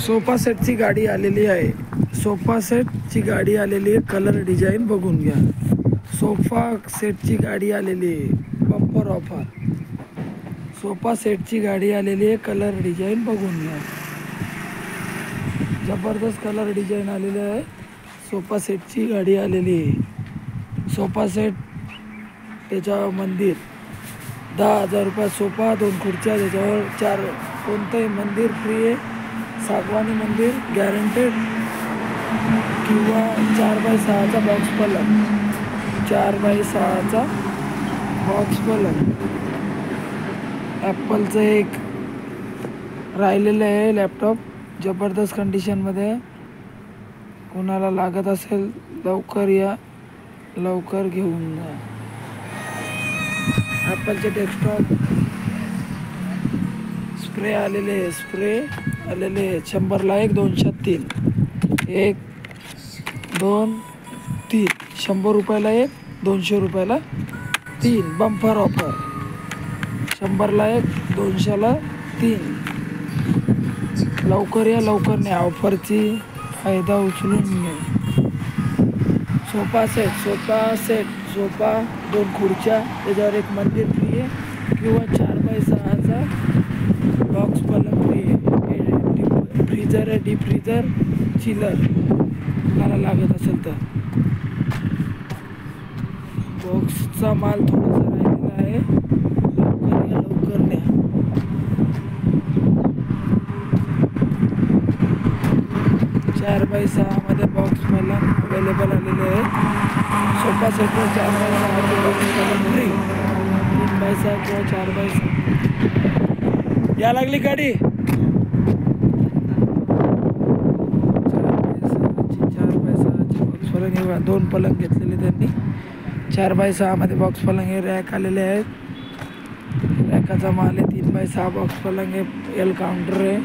Sofa सेटची गाडी आलेली आहे. सोफा सेटची गाडी आलेली आहे. कलर डिझाईन बघून घ्या. सोफा सेटची गाडी आलेली आहे. Bumper offer. सोफा सेटची गाडी आलेली आहे. कलर डिझाईन बघून घ्या. जबरदस्त कलर डिझाईन आलेली आहे. सोफा सेटची गाडी आलेली आहे. सोफा सेट त्याच्यावर मंदिर 10,000 रुपये सोफा, 2 खुर्च्या, त्याच्यावर 4 कोणतंही मंदिर फ्री आहे. सागवानी मंदिर गॅरंटेड किंवा 4x6चा बॉक्स पलंग. 4x6चा बॉक्स पलंग. ॲपलचं एक राहिलेलं आहे लॅपटॉप जबरदस्त कंडिशनमध्ये. कोणाला लागत असेल लवकर या, लवकर घेऊन जा. ॲपलचे डेस्कटॉप स्प्रे आलेले आहे. स्प्रे आलेले आहे. 100ला 1, 200 3. 1 2 3. 100 रुपयाला 1, 200 रुपयाला 3. Bumper offer. 100ला 1, 200ला 3. लवकर या, लवकर नाही. ऑफरची फायदा उचलून घ्या. Sofa set. सोफा 2 खुर्च्या, त्याच्यावर एक मंदिर फ्री आहे किंवा 4x6चा बॉक्स पलंग फ्री आहे. फ्रीजर आहे. डीप फ्रीजर, चिलर मला लागत असेल तर. बॉक्सचा माल थोडासा राहिलेला आहे. लवकर या, लवकर न्या. चार बाय 6 बॉक्स पलंग अवेलेबल आलेले आहे. सोफा सेटवर 4x6 बॉक्स पलंग फ्री. 3x6 किंवा 4x6. या लागली गाडी. 4x6चे बॉक्स पलंग हे 2 पलंग घेतलेले त्यांनी. 4x6 बॉक्स पलंग हे रॅक आलेले आहेत. रॅकाचा माल आहे. 3x6 बॉक्स पलंग हे. एल काउंटर आहे.